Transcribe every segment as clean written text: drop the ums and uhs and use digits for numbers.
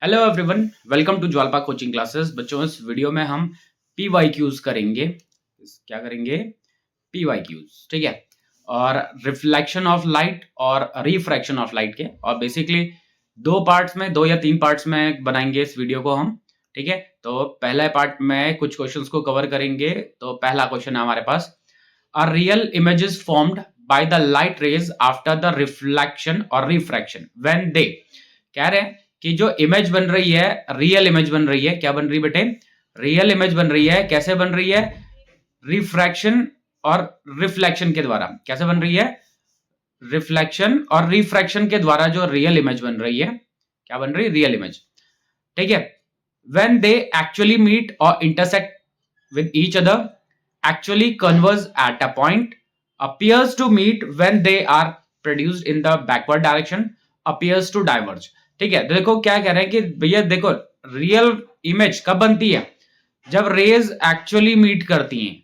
Hello everyone, welcome to Jwalpa coaching classes. बच्चों, इस video में हम PYQs करेंगे। क्या करेंगे? PYQs, ठीक है। और रिफ्लेक्शन ऑफ लाइट और रिफ्रैक्शन ऑफ लाइट के, और बेसिकली दो या तीन पार्ट्स में बनाएंगे इस वीडियो को हम, ठीक है। तो पहला पार्ट में कुछ क्वेश्चंस को कवर करेंगे। तो पहला क्वेश्चन है हमारे पास, a real image is formed by the light rays after the reflection और रिफ्रैक्शन व्हेन दे। कह रहे हैं कि जो इमेज बन रही है, रियल इमेज बन रही है। क्या बन रही है बेटे? रियल इमेज बन रही है। कैसे बन रही है? रिफ्रैक्शन और रिफ्लेक्शन के द्वारा। कैसे बन रही है? रिफ्लेक्शन और रिफ्रैक्शन के द्वारा जो रियल इमेज बन रही है। क्या बन रही है? रियल इमेज, ठीक है। when they actually meet or intersect with each other, actually converge at a point, appears to meet when they are produced in the backward direction, appears to diverge। ठीक है, देखो क्या कह रहे हैं कि भैया देखो, रियल इमेज कब बनती है? जब रेज एक्चुअली मीट करती हैं,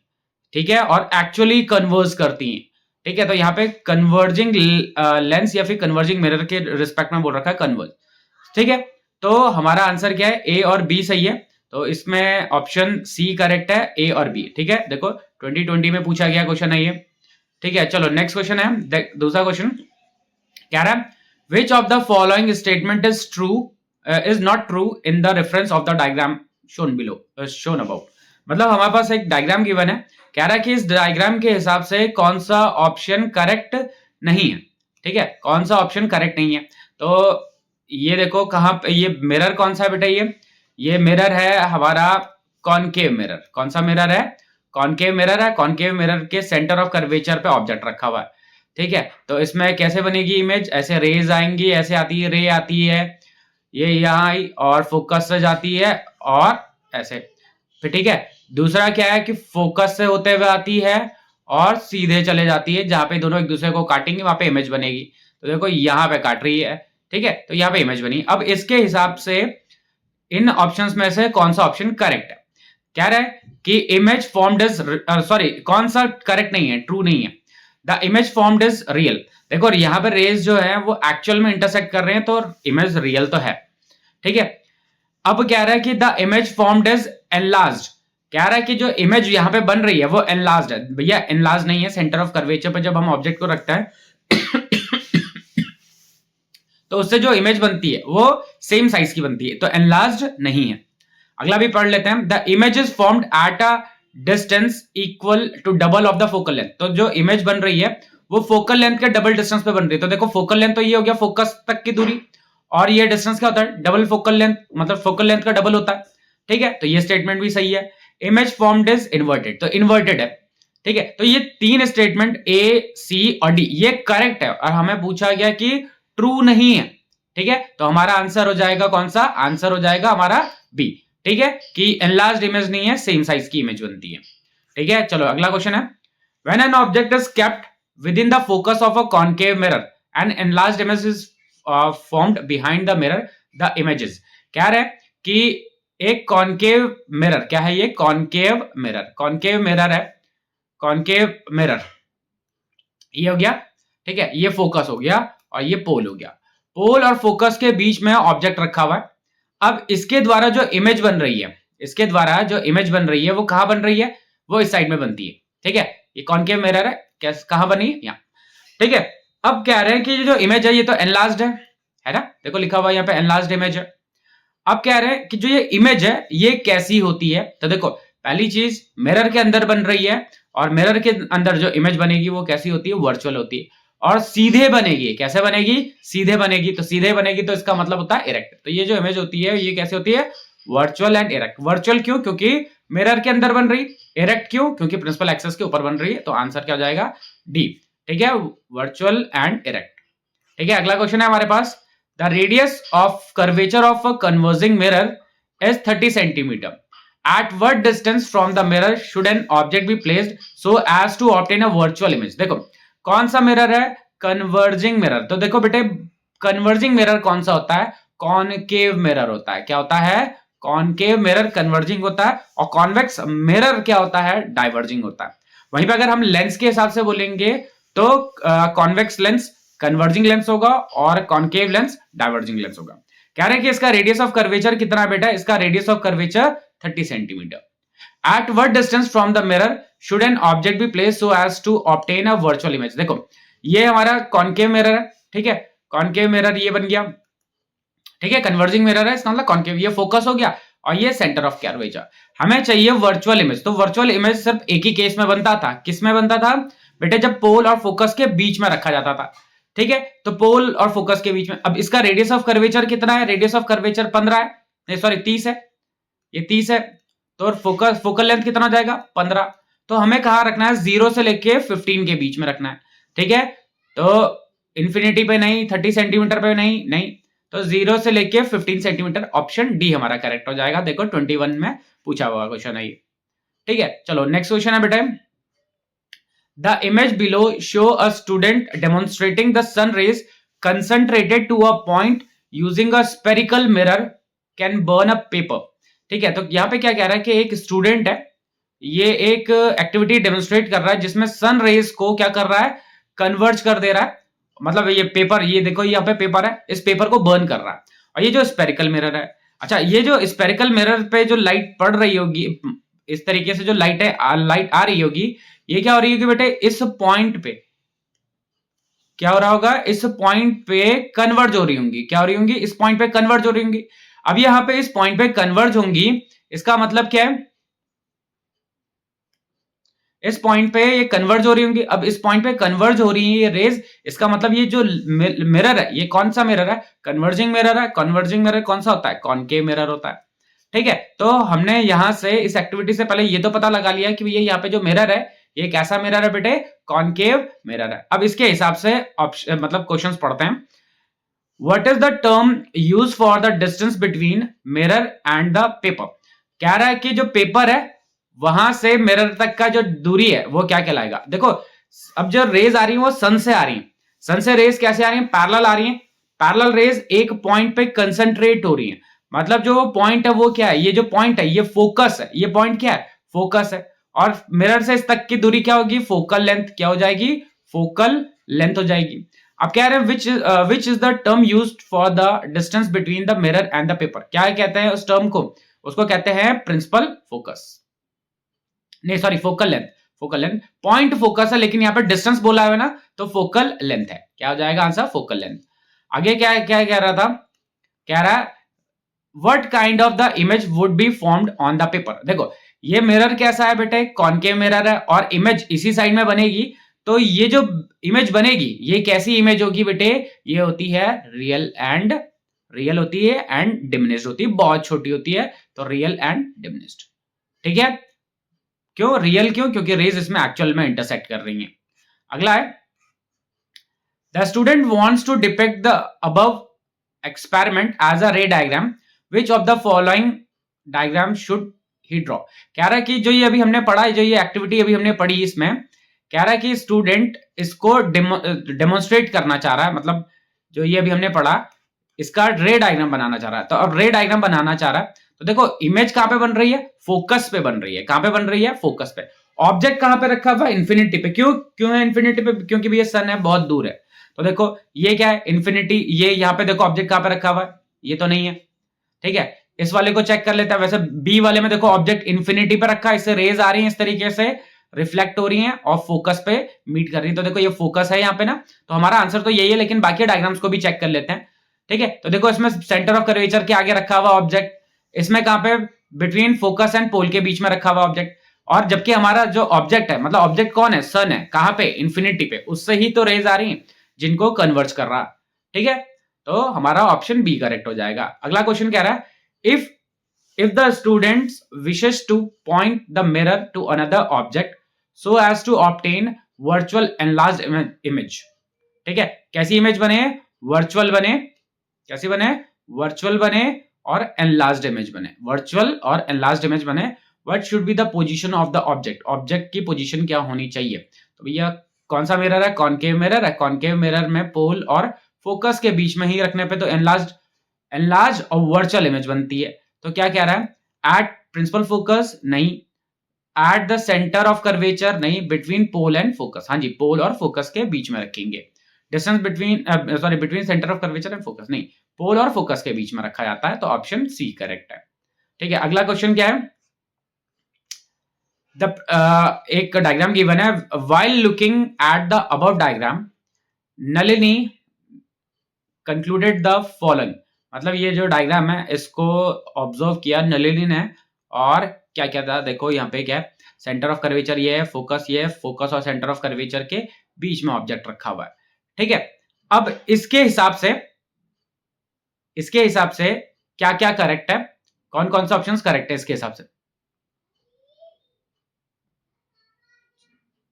ठीक है, और एक्चुअली कन्वर्ज करती हैं, ठीक है। तो यहाँ पे कन्वर्जिंग लेंस या फिर कन्वर्जिंग मिरर के रिस्पेक्ट में बोल रखा है कन्वर्ज, ठीक है। तो हमारा आंसर क्या है? ए और बी सही है। तो इसमें ऑप्शन सी करेक्ट है, ए और बी, ठीक है। देखो 2020 में पूछा गया क्वेश्चन है ये, ठीक है। चलो नेक्स्ट क्वेश्चन है, दूसरा क्वेश्चन क्या रहा है? Which of the following statement is true is not true in the reference of the diagram shown below shown about. मतलब हमारे पास एक डायग्राम गिवन है, कह रहा है कि इस डायग्राम के हिसाब से कौन सा ऑप्शन करेक्ट नहीं है, ठीक है। कौन सा ऑप्शन करेक्ट नहीं है? तो ये देखो कहां पे, ये मिरर कौन सा है बेटा? ये मिरर है हमारा कॉनकेव मिरर। कौन सा मिरर है? कॉनकेव मिरर है। कॉनकेव मिरर के सेंटर ऑफ कर्वेचर पे ऑब्जेक्ट रखा हुआ है, ठीक है। तो इसमें कैसे बनेगी इमेज? ऐसे रेज आएंगी, ऐसे आती है, रे आती है, ये यहाँ आई और फोकस से जाती है और ऐसे, फिर ठीक है। दूसरा क्या है कि फोकस से होते हुए आती है और सीधे चले जाती है, जहां पे दोनों एक दूसरे को काटेंगे वहां पे इमेज बनेगी। तो देखो यहाँ पे काट रही है, ठीक है। तो यहाँ पे इमेज बनी। अब इसके हिसाब से इन ऑप्शंस में से कौन सा ऑप्शन करेक्ट है? कह रहा है कि इमेज फॉर्म्ड इज, सॉरी, कौन सा करेक्ट नहीं है, ट्रू नहीं है? The image formed is real. देखो यहाँ पे रेज जो है वो एक्चुअल में इंटरसेक्ट कर रहे हैं, तो इमेज रियल तो है, ठीक है। अब कह रहा है कि the image formed is enlarged. कह रहा है कि जो इमेज यहाँ पे बन रही है वो एनलार्ज्ड है। भैया एनलार्ज नहीं है, सेंटर ऑफ कर्वेचर पे जब हम ऑब्जेक्ट को रखते हैं तो उससे जो इमेज बनती है वो सेम साइज की बनती है, तो एनलार्ज्ड नहीं है। अगला भी पढ़ लेते हैं। The image is formed at a distance equal to double of the focal length. तो जो इमेज बन रही है वो फोकल लेंथ के डबल डिस्टेंस पे बन रही है। तो देखो फोकल लेंथ तो ये हो गया फोकस तक की दूरी, और ये डिस्टेंस क्या होता है? डबल फोकल लेंथ, मतलब फोकल लेंथ का डबल होता है, ठीक है। तो ये स्टेटमेंट भी सही है। इमेज फॉर्म्ड इज इन्वर्टेड, तो इन्वर्टेड है, ठीक है। तो ये तीन स्टेटमेंट ए, सी और डी ये करेक्ट है, और हमें पूछा गया कि ट्रू नहीं है, ठीक है। तो हमारा आंसर हो जाएगा कौन सा? आंसर हो जाएगा हमारा बी, ठीक है, कि एनलार्ज्ड इमेज नहीं है, सेम साइज की इमेज बनती है, ठीक है। चलो अगला क्वेश्चन है, when an object is kept with in the focus of a concave mirror and enlarged image is formed behind the mirror, the images. कह रहे हैं कि एक कॉनकेव मिरर, क्या है ये? कॉनकेव मिरर, कॉनकेव मिरर है, कॉनकेव मिरर ये हो गया, ठीक है। ये फोकस हो गया और ये पोल हो गया। पोल और फोकस के बीच में ऑब्जेक्ट रखा हुआ है। अब इसके द्वारा जो इमेज बन रही है, इसके द्वारा जो इमेज बन रही है वो कहां बन रही है? वो इस साइड में बनती है, ठीक है। ये कॉनकेव मिरर है, कैसे, कहां बनी? यहाँ, ठीक है। अब कह रहे हैं कि जो इमेज है ये तो एनलार्ज्ड है ना? देखो लिखा हुआ यहाँ पे एनलार्ज्ड इमेज है। अब कह रहे हैं कि जो ये इमेज है ये कैसी होती है? तो देखो पहली चीज, मिरर के अंदर बन रही है, और मिरर के अंदर जो इमेज बनेगी वो कैसी होती है? वर्चुअल होती है, और सीधे बनेगी। कैसे बनेगी? सीधे बनेगी। तो सीधे बनेगी तो इसका मतलब होता है इरेक्ट। तो ये जो इमेज होती है ये कैसे होती है? Virtual and erect. वर्चुअल क्यों? क्योंकि मिरर के अंदर बन रही। इरेक्ट क्यों? क्योंकि प्रिंसिपल एक्सिस के ऊपर बन रही है। तो आंसर क्या हो जाएगा? डी, ठीक है, वर्चुअल एंड इरेक्ट, ठीक है। अगला क्वेश्चन है हमारे पास, the radius of curvature of a converging mirror is 30 centimetre. At what distance from the mirror should an object be placed so as to obtain a virtual image? देखो कौन सा mirror है? Converging mirror. तो देखो बेटे converging mirror कौन सा होता है? कॉनकेव मिरर होता है। क्या होता है? कॉनकेव मिरर कन्वर्जिंग होता है, और कॉन्वेक्स मिरर क्या होता है? डाइवर्जिंग होता है। वहीं पे अगर हम लेंस के हिसाब से बोलेंगे तो कॉन्वेक्स लेंस कन्वर्जिंग लेंस होगा और कॉनकेव लेंस डाइवर्जिंग लेंस होगा, कह रहे हैं कि इसका रेडियस ऑफ कर्वेचर कितना है बेटा, इसका radius of curvature 30 centimetre. At what distance from the mirror should an object be place so as to obtain a virtual image. देखो ये हमारा कॉनकेव मिरर है, ठीक है, कॉनकेव मिरर ये बन गया, ठीक है, कन्वर्जिंग मिरर है, इसका मतलब कॉनकेव, ये फोकस हो गया और ये सेंटर ऑफ कर्वेचर। हमें चाहिए वर्चुअल इमेज, तो वर्चुअल इमेज सिर्फ एक ही केस में बनता था, किस में बनता था बेटे, जब पोल और फोकस के बीच में रखा जाता था, ठीक है, तो पोल और फोकस के बीच में। अब इसका रेडियस ऑफ कर्वेचर कितना है, रेडियस ऑफ कर्वेचर 15 है, नहीं सॉरी 30 है, ये 30 है, तो फोकस फोकल लेंथ कितना हो जाएगा 15। तो हमें कहां रखना है, 0 से लेके 15 के बीच में रखना है, ठीक है, तो इंफिनिटी पे नहीं, 30 सेंटीमीटर पे नहीं, नहीं, तो 0 से लेके 15 सेंटीमीटर, ऑप्शन डी हमारा करेक्ट हो जाएगा। देखो 21 में पूछा हुआ क्वेश्चन है ये, ठीक है। चलो नेक्स्ट क्वेश्चन है बेटा, the image below show a student demonstrating the sun rays concentrated to a point using a spherical mirror can burn a paper। ठीक है, तो यहां पे क्या कह रहा है कि एक स्टूडेंट है, ये एक एक्टिविटी डेमोन्स्ट्रेट कर रहा है जिसमें सन रेज को क्या कर रहा है, कन्वर्ज कर दे रहा है, मतलब ये पेपर, ये देखो यहाँ पे पेपर है, इस पेपर को बर्न कर रहा है, और ये जो स्पेरिकल मिरर है, अच्छा ये जो स्पेरिकल मिरर पे जो लाइट पड़ रही होगी, इस तरीके से जो लाइट है, लाइट आ रही होगी, ये क्या हो रही होगी बेटे, इस पॉइंट पे क्या हो रहा होगा, इस पॉइंट पे कन्वर्ज हो रही होंगी, क्या हो रही होंगी, इस पॉइंट पे कन्वर्ज हो रही होंगी। अब यहां पे इस पॉइंट पे कन्वर्ज होंगी, इसका मतलब क्या है, इस पॉइंट पे ये कन्वर्ज हो रही होंगी। अब इस पॉइंट पे कन्वर्ज हो रही है ये रेज, इसका मतलब ये जो मिरर है, ये कौन सा मिरर है, कन्वर्जिंग मिरर है। कन्वर्जिंग मिरर कौन सा होता है, कॉनकेव मिरर होता है, ठीक है। तो हमने यहां से इस एक्टिविटी से पहले ये तो पता लगा लिया कि ये यहाँ पे जो मिरर है, ये कैसा मिरर है बेटे, कॉनकेव मिरर है। अब इसके हिसाब से ऑप्शन मतलब क्वेश्चंस पढ़ते हैं। What is the term use for the distance between mirror and the paper. कह रहा है कि जो पेपर है वहां से मिरर तक का जो दूरी है वो क्या कहलाएगा। देखो अब जो रेज आ रही है वो सन से आ रही है, सन से रेज कैसे आ रही है, पैरेलल आ रही है, पैरेलल रेज एक पॉइंट पे कंसंट्रेट हो रही है, मतलब जो पॉइंट है वो क्या है, ये जो पॉइंट है ये फोकस है, ये पॉइंट क्या है, फोकस है, और मिरर से इस तक की दूरी क्या होगी, फोकल लेंथ, क्या हो जाएगी, फोकल लेंथ हो जाएगी। अब कह रहे हैं which is the term used for the distance between the mirror and the paper. क्या कहते हैं उस टर्म को, उसको कहते हैं प्रिंसिपल फोकस, नहीं sorry focal length, focal length, point focus है लेकिन यहाँ पे डिस्टेंस बोला है ना, तो फोकल लेंथ है, क्या हो जाएगा आंसर, फोकल लेंथ। आगे क्या क्या कह रहा था, कह रहा है what kind of the image would be formed on the paper. देखो ये मिरर कैसा है बेटे, कॉनकेव मिरर है, और इमेज इसी साइड में बनेगी, तो ये जो इमेज बनेगी ये कैसी इमेज होगी बेटे, ये होती है रियल होती है एंड डिमिनिश्ड होती है, बहुत छोटी होती है, तो रियल एंड डिमिनिश्ड, ठीक है। क्यों रियल, क्यों, क्योंकि रेज इसमें एक्चुअल में इंटरसेक्ट कर रही हैं। अगला है the student wants to depict the above experiment as a ray diagram, which of the following diagram should he draw. कह रहा है कि जो ये अभी हमने पढ़ा, जो ये एक्टिविटी अभी हमने पढ़ी, इसमें कह रहा है कि स्टूडेंट इसको डेमोन्स्ट्रेट करना चाह रहा है, मतलब जो ये अभी हमने पढ़ा इसका रे डायग्राम बनाना चाह रहा है। तो अब रे डायग्राम बनाना चाह रहा है, तो देखो इमेज कहां पे बन रही है, फोकस पे बन रही है, कहां पे बन रही है, फोकस पे। ऑब्जेक्ट कहां पे रखा हुआ है, इंफिनिटी पे। क्यों है इंफिनिटी पे, क्योंकि भैया सन है, बहुत दूर है। तो देखो ये क्या है, इंफिनिटी, ये यहाँ पे देखो ऑब्जेक्ट कहां पे रखा हुआ है, ये तो नहीं है, ठीक है। इस वाले को चेक कर लेते हैं, वैसे बी वाले में देखो ऑब्जेक्ट इंफिनिटी पे रखा है, इससे रेज आ रही है, इस तरीके से रिफ्लेक्ट हो रही हैं और फोकस पे मीट कर रही है। तो देखो ये फोकस है यहाँ पे ना, तो हमारा आंसर तो यही है, लेकिन बाकी डायग्राम्स को भी चेक कर लेते हैं, ठीक है। तो देखो इसमें सेंटर ऑफ कर्वेचर के आगे रखा हुआ ऑब्जेक्ट, इसमें कहां पे, बिटवीन फोकस एंड पोल के बीच में रखा हुआ ऑब्जेक्ट, और जबकि हमारा जो ऑब्जेक्ट है, मतलब ऑब्जेक्ट कौन है, सन है, कहां पे, इंफिनिटी पे, उससे ही तो रेज आ रही है जिनको कन्वर्ज कर रहा, ठीक है। तो हमारा ऑप्शन बी करेक्ट हो जाएगा। अगला क्वेश्चन कह रहा है if the student wishes to point the mirror to another object so as to obtain virtual enlarged image, ठीक है, कैसी इमेज बने, वर्चुअल बने, कैसी बने, वर्चुअल बने और एनलार्ज्ड इमेज बने, वर्चुअल और एनलार्ज्ड इमेज बने। What should be the position of the object, object की पोजीशन क्या होनी चाहिए। तो भैया कौन सा मिरर है, कॉनकेव मिरर है, कॉनकेव मिरर में पोल और फोकस के बीच में ही रखने पे तो एनलार्ज और वर्चुअल इमेज बनती है। तो क्या कह रहा है, एट प्रिंसिपल फोकस नहीं, at the centre of curvature नहीं, बिटवीन पोल एंड फोकस, हाँ जी पोल और फोकस के बीच में रखेंगे। Distance between between centre of curvature and focus नहीं, पोल और फोकस के बीच में रखा जाता है, तो ऑप्शन सी करेक्ट है। ठीक है, अगला क्वेश्चन क्या है, एक डायग्राम गिवन है, while looking at the above diagram Nalini concluded the following. मतलब ये जो डायग्राम है इसको ऑब्जर्व किया नलिनी ने, और क्या क्या था देखो यहाँ पे क्या है, सेंटर ऑफ कर्वेचर ये है, फोकस ये है, फोकस और सेंटर ऑफ कर्वेचर के बीच में ऑब्जेक्ट रखा हुआ है। ठीक है, अब इसके हिसाब से क्या क्या करेक्ट है, कौन कौन सा ऑप्शंस करेक्ट है इसके हिसाब से,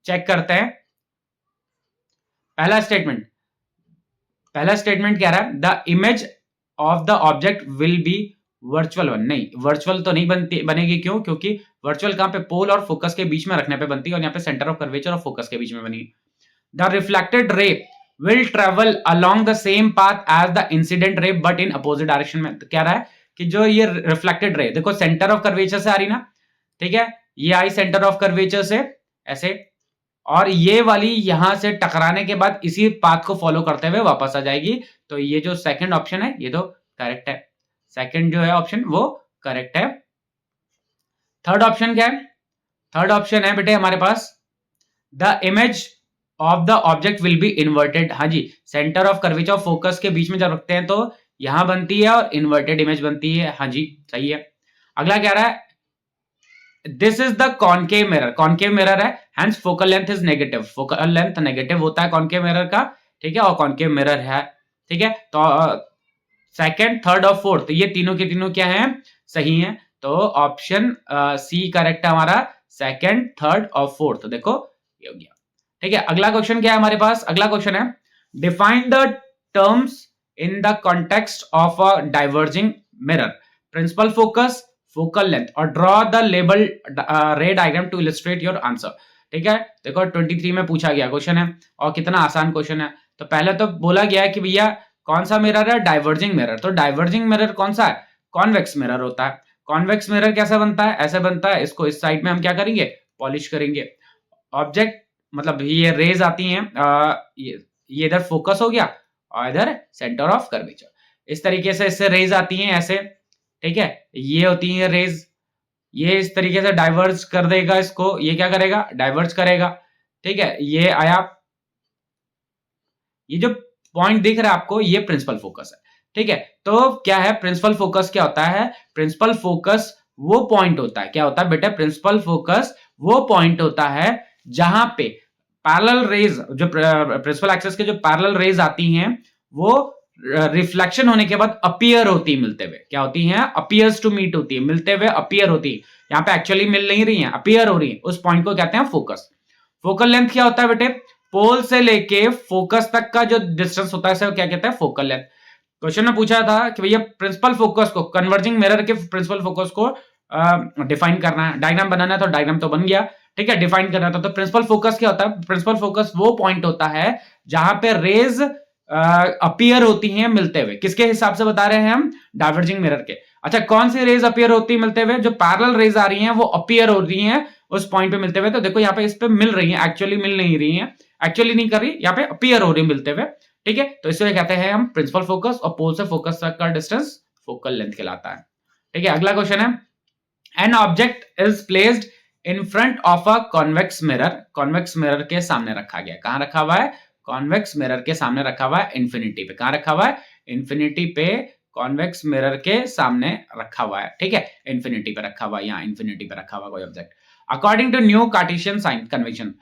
चेक करते हैं। पहला स्टेटमेंट क्या रहा है, the image of the object will B virtual one. नहीं, वर्चुअल तो नहीं बनेगी, क्यों, क्योंकि वर्चुअल कहां पे, पोल और फोकस के बीच में रखने पे बनती है, और यहाँ पे सेंटर ऑफ कर्वेचर और फोकस के बीच में बनी। The reflected ray will travel along the same path as the incident ray but in opposite direction में। तो क्या रहा है कि जो ये रिफ्लेक्टेड रे, देखो सेंटर ऑफ कर्वेचर से आ रही ना, ठीक है, ये आई सेंटर ऑफ कर्वेचर से ऐसे, और ये वाली यहां से टकराने के बाद इसी पाथ को फॉलो करते हुए वापस आ जाएगी। तो ये जो सेकंड ऑप्शन है ये तो करेक्ट है, सेकंड जो है ऑप्शन वो करेक्ट है। थर्ड ऑप्शन क्या है, थर्ड ऑप्शन है बेटे हमारे पास, the image of the object will be inverted. हाँ जी, सेंटर ऑफ कर्वेचर और फोकस के बीच में जब रखते हैं तो यहां बनती है और इन्वर्टेड इमेज बनती है। हाँ जी, सही है। अगला क्या रहा है, this is the concave mirror, concave mirror है, hence focal length is negative, focal length negative होता है कॉनकेव मिरर का। ठीक है, और कॉनकेव मिरर है। ठीक है, तो सेकंड, थर्ड और फोर्थ ये तीनों के तीनों क्या हैं, सही हैं। तो ऑप्शन सी करेक्ट है हमारा, सेकंड, थर्ड और फोर्थ, देखो ये हो गया। ठीक है, अगला क्वेश्चन क्या है हमारे पास, अगला क्वेश्चन है, define the terms in the context of a diverging mirror, principal focus, focal length, और draw the label ray diagram to illustrate your answer. ठीक है, देखो 23 में पूछा गया क्वेश्चन है, और कितना आसान क्वेश्चन है। तो पहले तो बोला गया है कि भैया कौन सा मिरर है, डाइवर्जिंग मिरर। तो डाइवर्जिंग मिरर कौन सा है, कॉन्वेक्स मिरर होता है। कॉन्वेक्स मिरर कैसा बनता है, ऐसे बनता है, इसको इस साइड में हम क्या करेंगे, पॉलिश करेंगे। ऑब्जेक्ट मतलब ये रेज आती हैं, ये इधर फोकस हो गया और इधर सेंटर ऑफ कर्वेचर, इस तरीके से इससे रेज आती हैं ऐसे। ठीक है, ये होती है रेज, ये इस तरीके से डाइवर्ज कर देगा इसको, ये क्या करेगा, डाइवर्ज करेगा। ठीक है, ये आया, ये जो पॉइंट दिख रहा है आपको, ये प्रिंसिपल फोकस है। ठीक है, तो क्या है, प्रिंसिपल फोकस क्या होता है, प्रिंसिपल फोकस वो पॉइंट होता है, क्या होता है बेटा, प्रिंसिपल फोकस वो पॉइंट होता है जहां पे पैरेलल रेज, जो प्रिंसिपल एक्सिस के जो पैरेलल रेज आती हैं वो रिफ्लेक्शन होने के बाद अपीयर होती है मिलते हुए, क्या होती हैं, अपीयर्स टू मीट होती है, मिलते हुए अपीयर होती है। यहाँ पे एक्चुअली मिल नहीं रही है, अपीयर हो रही है, उस पॉइंट को कहते हैं फोकस। फोकल लेंथ क्या होता है बेटे, पोल से लेके फोकस तक का जो डिस्टेंस होता है क्या कहते हैं, फोकल लेंथ। क्वेश्चन में पूछा था कि भैया प्रिंसिपल फोकस को, कन्वर्जिंग मिरर के प्रिंसिपल फोकस को डिफाइन करना है, डायग्राम बनाना है, तो डायग्राम तो बन गया। ठीक है, डिफाइन करना था, तो प्रिंसिपल फोकस क्या होता है, प्रिंसिपल फोकस वो पॉइंट होता है जहां पे रेज अपीयर होती हैं मिलते हुए, किसके हिसाब से बता रहे हैं हम, डाइवर्जिंग मिरर के। अच्छा, कौन सी रेज अपीयर होती है मिलते हुए, जो पैरेलल रेज आ रही हैं वो अपीयर हो रही हैं उस पॉइंट पे मिलते हुए। तो देखो यहाँ पे इस पे मिल रही है, एक्चुअली मिल नहीं रही है, एक्चुअली नहीं कर रही, यहाँ पे अपीयर हो रही है मिलते हुए। ठीक है, तो इसे कहते हैं हम प्रिंसिपल फोकस, और पोल से फोकस तक का डिस्टेंस फोकल लेंथ कहलाता है। ठीक है, अगला क्वेश्चन है, an object is placed in front of a convex mirror, convex mirror के सामने रखा गया, कहां रखा हुआ है, कॉन्वेक्स मिरर के सामने रखा हुआ है, इंफिनिटी पे, कहां रखा हुआ है, इंफिनिटी पे, कॉन्वेक्स मिरर के सामने रखा हुआ है। ठीक है, इंफिनिटी पे रखा हुआ है, यहाँ इंफिनिटी पे रखा हुआ कोई object. According to new Cartesian sign convention,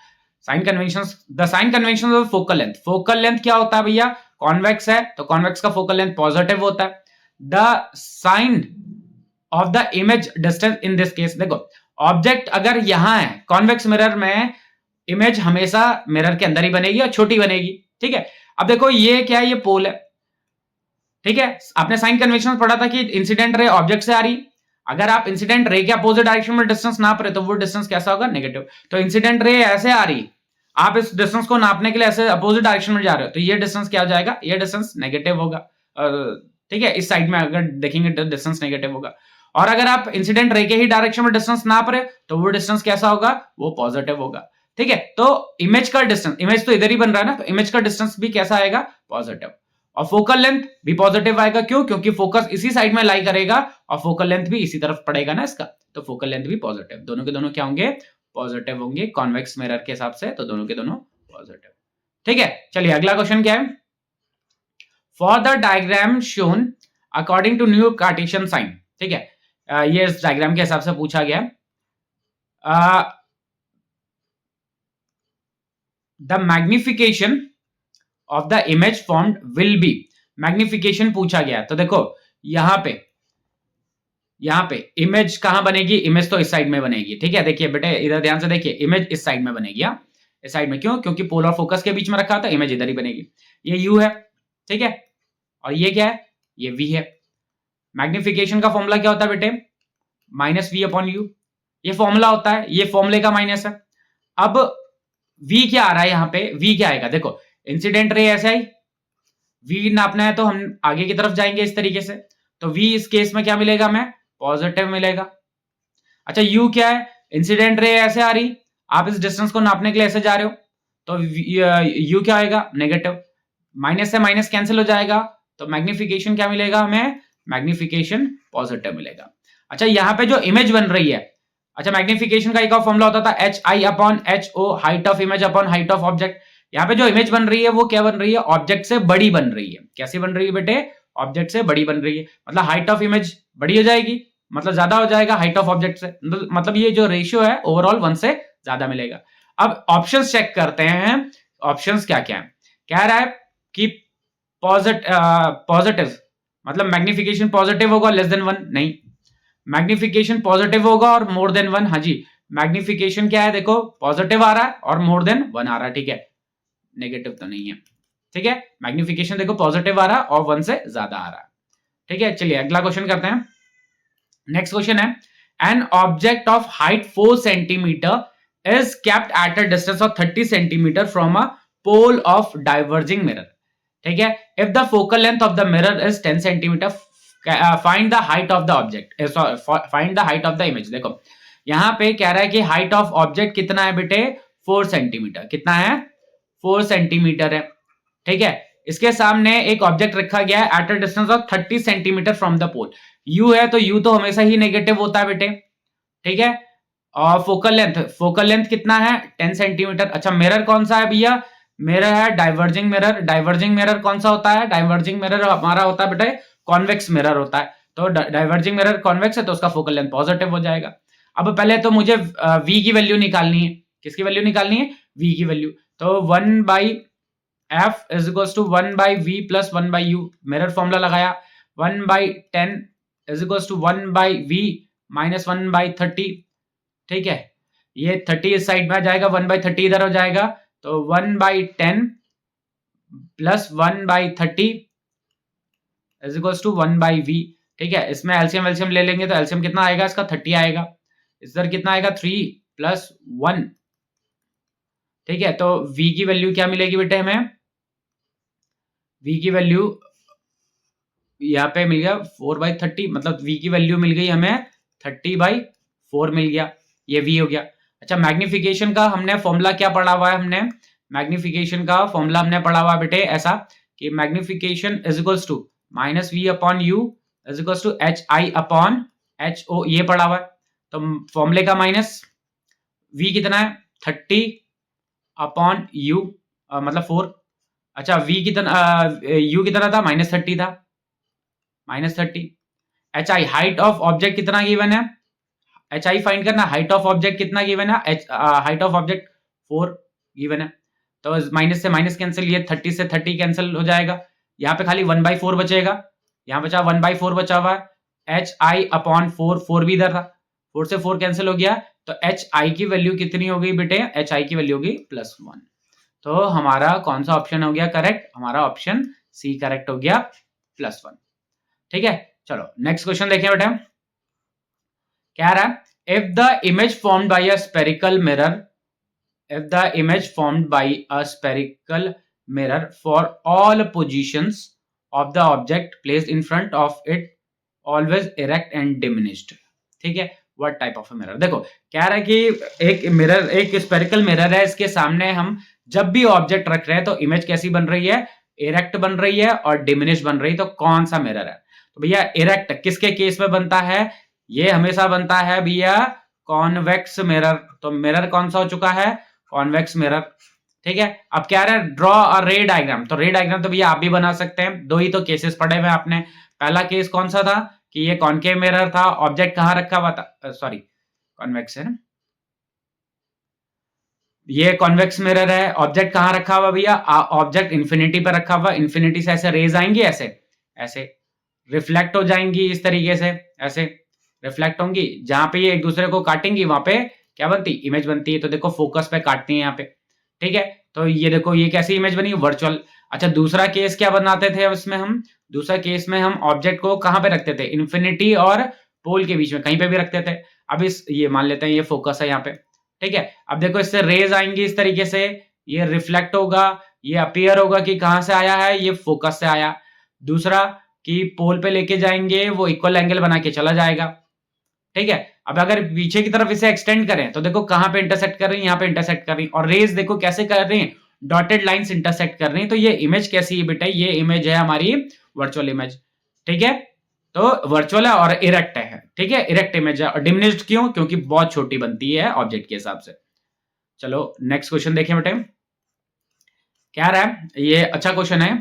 sign conventions, the sign convention of focal length, focal length क्या होता है भैया, कॉन्वेक्स है तो कॉन्वेक्स का फोकल लेंथ पॉजिटिव होता है। The sign of the image distance in this case, देखो ऑब्जेक्ट अगर यहां है कॉन्वेक्स मिरर में, इमेज हमेशा मिरर के अंदर ही बनेगी और छोटी बनेगी। ठीक है, अब देखो ये क्या है, ये पोल है। ठीक है, आपने साइन कन्वेंशन पढ़ा था कि इंसिडेंट रे ऑब्जेक्ट से आ रही, अगर आप इंसिडेंट रे के अपोजिट डायरेक्शन में डिस्टेंस नाप रहे तो वो डिस्टेंस कैसा होगा, नेगेटिव। तो इंसिडेंट रे ऐसे आ रही, आप इस डिस्टेंस को नापने के लिए ऐसे अपोजिट डायरेक्शन में जा रहे हो, तो ये डिस्टेंस क्या हो जाएगा, ये डिस्टेंस नेगेटिव होगा। ठीक है, इस साइड में अगर देखेंगे तो डिस्टेंस नेगेटिव होगा, और अगर आप इंसिडेंट रे के ही डायरेक्शन में डिस्टेंस नाप रहे तो वो डिस्टेंस कैसा होगा, वो पॉजिटिव होगा। ठीक है, तो इमेज का डिस्टेंस, इमेज तो इधर ही बन रहा है ना, तो इमेज का डिस्टेंस भी कैसा आएगा, पॉजिटिव। और फोकल लेंथ भी पॉजिटिव आएगा। क्यों? क्योंकि फोकस इसी साइड में लाई करेगा और फोकल लेंथ भी इसी तरफ पड़ेगा ना इसका, तो फोकल लेंथ भी पॉजिटिव। दोनों के दोनों क्या होंगे? पॉजिटिव होंगे कॉन्वेक्स मिरर के हिसाब से, तो दोनों के दोनों पॉजिटिव। ठीक है, चलिए अगला क्वेश्चन क्या है। For the diagram shown according to new Cartesian sign. ठीक है, ये इस डायग्राम के हिसाब से पूछा गया। The magnification of the image formed will be, magnification पूछा गया। तो देखो यहां पे इमेज कहां बनेगी? इमेज तो इस साइड में बनेगी। ठीक है, देखिए बेटे इधर ध्यान से देखिए, इमेज इस साइड में बनेगी। इस साइड में क्यों? क्योंकि पोल और फोकस के बीच में रखा था, इमेज इधर ही बनेगी। ये यू है, ठीक है, और ये क्या है? ये वी है। मैग्निफिकेशन का फॉर्मूला क्या होता है बेटे? माइनस वी अपॉन यू, ये फॉर्मूला होता है, ये फॉर्मूले का माइनस है। अब वी क्या आ रहा है यहाँ पे? वी क्या आएगा? देखो इंसिडेंट रे ऐसे आई, वी नापना है तो हम आगे की तरफ जाएंगे इस तरीके से, तो वी इस केस में क्या मिलेगा हमें? पॉजिटिव मिलेगा। अच्छा यू क्या है? इंसिडेंट रे ऐसे आ रही, आप इस डिस्टेंस को नापने के लिए ऐसे जा रहे हो, तो यू क्या आएगा? नेगेटिव। माइनस से माइनस कैंसिल हो जाएगा, तो मैग्निफिकेशन क्या मिलेगा हमें? मैग्निफिकेशन पॉजिटिव मिलेगा। अच्छा यहाँ पे जो इमेज बन रही है, अच्छा मैग्निफिकेशन का एक और फॉर्मूला होता था H I upon H O, height of image upon height of object. यहाँ पे जो इमेज बन रही है वो क्या बन रही है? ऑब्जेक्ट से बड़ी बन रही है। कैसी बन रही है बेटे? ऑब्जेक्ट से बड़ी बन रही है, मतलब हाइट ऑफ इमेज बड़ी हो जाएगी, मतलब ज्यादा हो जाएगा हाइट ऑफ ऑब्जेक्ट से, मतलब ये जो रेशियो है ओवरऑल 1 से ज्यादा मिलेगा। अब ऑप्शंस चेक करते हैं, ऑप्शंस क्या क्या है। कह रहा है कि पॉजिटिव मतलब मैग्निफिकेशन पॉजिटिव होगा लेस देन 1, नहीं मैग्निफिकेशन पॉजिटिव होगा और मोर देन 1। हाँ जी, मैग्निफिकेशन क्या है? देखो पॉजिटिव आ रहा है और मोर देन 1 आ रहा है। ठीक है, नेगेटिव तो नहीं है। ठीक है, मैग्निफिकेशन देखो पॉजिटिव आ रहा है और 1 से ज्यादा आ रहा है। ठीक है, चलिए अगला क्वेश्चन करते हैं। नेक्स्ट क्वेश्चन है, an object of height 4 centimetre is kept at a distance of 30 centimetre from a pole of diverging mirror. ठीक है, if the focal length of the mirror is 10 centimetre, find the height of the object, find the height of the image. देखो यहां पे कह रहा है कि height of object कितना है बेटे? 4 सेंटीमीटर। कितना है? 4 सेंटीमीटर है। ठीक है, इसके सामने एक ऑब्जेक्ट रखा गया है at a distance of 30 centimetre from the pole. U है तो यू तो हमेशा ही नेगेटिव होता है बेटे। ठीक है, और फोकल लेंथ कितना है? 10 सेंटीमीटर। अच्छा मिरर कौन सा है भैया? मिरर है डाइवर्जिंग मिरर। डाइवर्जिंग मिरर कौन सा होता है? डाइवर्जिंग मिरर हमारा होता है बेटे कॉन्वेक्स मिरर होता है। तो डाइवर्जिंग मिरर कॉन्वेक्स है तो उसका फोकल लेंथ पॉजिटिव हो जाएगा। अब पहले तो मुझे वी की वैल्यू निकालनी है। किसकी वैल्यू निकालनी है? वी की वैल्यू। तो 1 by F is equals to 1 by V plus 1 by U. Mirror formula लगाया, 1 by 10 is equals to 1 by V minus 1 by 30। ठीक है, ये 30 इस साइड में आ जाएगा, 1 बाई 30 इधर हो जाएगा, तो 1 by 10 plus 1 by 30 is equals to 1 by V. ठीक है, इसमें एलसीएम एलसीएम ले लेंगे तो एलसीएम कितना आएगा इसका? 30 आएगा। इधर कितना आएगा? 3 प्लस 1। ठीक है, तो v की वैल्यू क्या मिलेगी बेटे हमें? v की वैल्यू यहाँ पे मिल गया 4/30, मतलब v की वैल्यू मिल गई हमें 30/4 मिल गया। ये v हो गया। अच्छा मैग्निफिकेशन का हमने फॉर्मूला क्या पढ़ा हुआ है? हमने मैग्निफिकेशन का फॉर्मूला हमने पढ़ा हुआ बेटे ऐसा कि magnification is equals to minus V upon U is equals to H I upon H O, ये पढ़ा हुआ है। तो फॉर्मूले का माइनस v कितना है? 30 अपॉन यू मतलब 4। अच्छा v कितना u कितना था? -30 था, -30। H I height of object कितना गिवन है? एच आई फाइंड करना। हाइट ऑफ ऑब्जेक्ट कितना गिवन है? हाइट ऑफ ऑब्जेक्ट 4 गिवन है, तो माइनस से माइनस कैंसिल, ये 30 से 30 कैंसिल हो जाएगा। यहाँ पे खाली 1/4 बचेगा, यहाँ बचा 1/4 बचा हुआ है। एच आई अपॉन 4, 4 भी इधर था, 4 से 4 कैंसिल हो गया, तो एच आई की वैल्यू कितनी हो गई बेटे? एच आई की वैल्यू होगी +1। तो हमारा कौन सा ऑप्शन हो गया करेक्ट? हमारा ऑप्शन सी करेक्ट हो गया, +1। ठीक है, चलो नेक्स्ट क्वेश्चन देखें बेटा। क्या रहा है? If the image formed by a spherical mirror, if the image formed by a spherical mirror for all positions of the object placed in front of it always erect and diminished। ठीक है, what type of a mirror? देखो क्या रहा है कि एक mirror, एक spherical mirror है, इसके सामने हम जब भी ऑब्जेक्ट रख रहे हैं तो इमेज कैसी बन रही है? इरेक्ट बन रही है और डिमिनिश बन रही है, तो कौन सा मिरर है? तो भैया इरेक्ट किसके केस में बनता है? ये हमेशा बनता है भैया कॉन्वेक्स मिरर। तो मिरर कौन सा हो चुका है? Convex mirror. ठीक है, अब क्या रहा है? Draw a ray diagram. तो रे डायग्राम तो भैया आप भी बना सकते हैं, दो ही तो केसेस पढ़े हुए आपने। पहला केस कौन सा था कि ये कॉनकेव मिरर था, ऑब्जेक्ट कहां रखा हुआ था? सॉरी, कॉन्वेक्स है ना, ये कॉन्वेक्स मिरर है। ऑब्जेक्ट कहां रखा हुआ भैया? ऑब्जेक्ट इंफिनिटी पर रखा हुआ। इंफिनिटी से ऐसे रेज आएंगी, ऐसे ऐसे रिफ्लेक्ट हो जाएंगी, इस तरीके से ऐसे रिफ्लेक्ट होंगी। जहां पे ये एक दूसरे को काटेंगी वहां पे क्या बनती? इमेज बनती है। तो देखो फोकस पे काटती है यहाँ पे। ठीक है, तो ये देखो ये कैसी इमेज बनी? वर्चुअल। अच्छा, दूसरा केस क्या बनाते थे उसमें हम? दूसरा केस में हम ऑब्जेक्ट को कहां पे रखते थे? इन्फिनिटी और पोल के बीच में कहीं पे भी रखते थे। अब इस ये मान लेते हैं ये फोकस है यहाँ पे। ठीक है, अब देखो इससे रेज आएंगी इस तरीके से, ये रिफ्लेक्ट होगा, ये अपीयर होगा कि कहां से आया है? ये फोकस से आया। दूसरा कि पोल पे लेके जाएंगे, वो इक्वल एंगल बना के चला जाएगा। ठीक है, अब अगर पीछे की तरफ इसे एक्सटेंड करें तो देखो कहां पे इंटरसेक्ट कर रही है? यहाँ पे इंटरसेक्ट कर रही है। और रेज देखो कैसे कर रही है? डॉटेड लाइंस इंटरसेक्ट कर रही है। तो ये इमेज कैसी है बेटा? ये इमेज है हमारी वर्चुअल इमेज। ठीक है, तो वर्चुअल है और इरेक्ट है। ठीक है, इरेक्ट इमेज है। और डिमिनिश्ड क्यों? क्योंकि बहुत छोटी बनती है ऑब्जेक्ट के हिसाब से। चलो नेक्स्ट क्वेश्चन देखें बेटे, क्या रहा है? ये अच्छा क्वेश्चन है।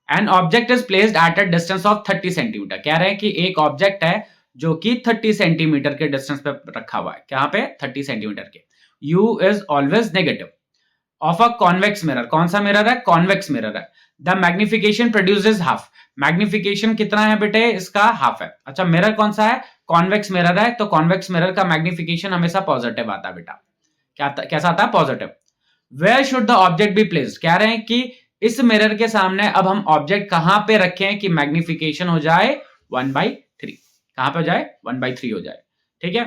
An object is placed at a distance of 30 centimetre. कह रहे हैं कि एक ऑब्जेक्ट है जो कि 30 सेंटीमीटर के डिस्टेंस पे रखा हुआ है। कहां पे? 30 सेंटीमीटर के। U is always negative of a convex mirror. कौन सा मिरर है? कॉन्वेक्स मिरर है। The magnification produces half. Magnification कितना है बेटे? इसका हाफ है। अच्छा, मिरर कौन सा है? कॉन्वेक्स मिरर है। तो कॉन्वेक्स मिरर का मैग्निफिकेशन हमेशा पॉजिटिव आता है बेटा। कैसा आता है? Positive. Where should the object be placed? कह रहे हैं कि इस मिरर के सामने अब हम ऑब्जेक्ट कहां पे रखें कि मैग्निफिकेशन हो जाए 1/3? कहां पे हो जाए? 1/3 हो जाए। ठीक है,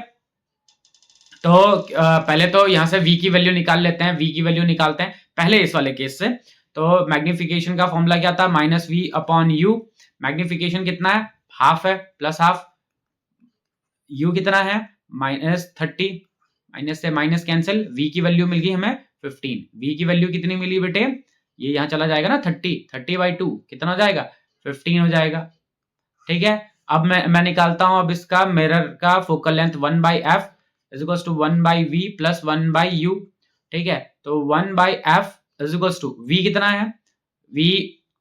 तो पहले तो यहां से v की वैल्यू निकाल लेते हैं। v की वैल्यू निकालते हैं पहले इस वाले केस से। तो मैग्निफिकेशन का फॉर्मूला क्या था? -v/u। मैग्निफिकेशन कितना है? हाफ है, प्लस हाफ। u कितना है? -30। माइनस से माइनस कैंसिल। v की वैल्यू मिल गई हमें 15। v की वैल्यू कितनी मिली बेटे? ये यहां चला जाएगा ना 30/2 कितना हो जाएगा? 15 हो जाएगा। ठीक है, अब मैं निकालता हूं अब इसका मिरर का focal length 1/f is equal to 1/v plus 1/u। ठीक है, तो 1/f is equal to v कितना है? v